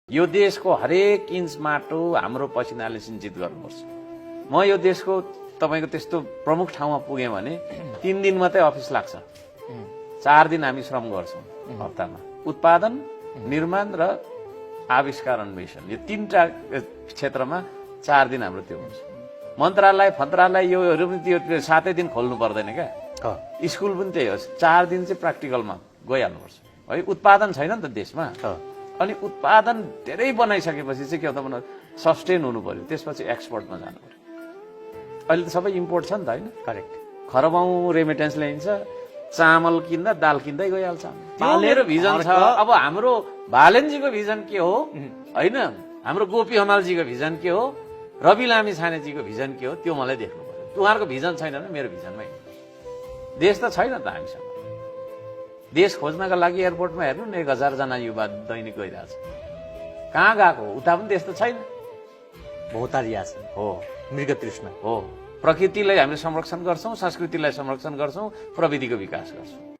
यो देशको हरेक इन्च माटो हाम्रो पसिनाले सिंचित गर्नुपर्छ। म यो देशको तपाईको त्यस्तो प्रमुख ठाउँमा पुगेँ भने 3 दिन मात्रै अफिस लाग्छ। 4 दिन हामी श्रम गर्छौं हप्तामा। उत्पादन, निर्माण र आविष्कार अन्वेषण, यो 3टा क्षेत्रमा 4 दिन हाम्रो त्यो हुन्छ। मन्त्रालय योहरू पनि त्यो 7 दिन खोल्नु पर्दैन क्या। स्कुल पनि त्यही हो, 4 दिन चाहिँ प्र्याक्टिकलमा गइहाल्नुपर्छ है। उत्पादन छैन नि त देशमा। अनि उत्पादन धेरै बनाइसकेपछि चाहिँ के भन्नु सस्टेन हुनु पर्यो, त्यसपछि एक्सपोर्टमा जानु पर्यो। अहिले त सबै इम्पोर्ट छ नि त हैन? करेक्ट। खरबौं रेमिटेन्स ल्याइन्छ, चामल किन्दा दाल किन्दै गइहाल्छ। मेरो भिजन छ। अब हाम्रो भालेनजीको भिजन के हो हैन, हाम्रो गोपी हमालजीको भिजन के हो, रवि लामी छानेजीको भिजन के हो, त्यो मलाई देख्नु पर्यो। उहाँहरूको भिजन छैन भने मेरो भिजनमै देश त छैन त हामीसँग। देश खोज्नका लागि एयरपोर्टमा हेर्नु न 1000 जना युवा दैनिक गइरहेछ। कहाँ गएको हो? उता पनि देश त छैन। भौतारिया हो, मृग तृष्णा हो। प्रकृतिलाई हामीले संरक्षण गर्छौं, संस्कृतिलाई संरक्षण गर्छौं, प्रविधिको विकास गर्छौं।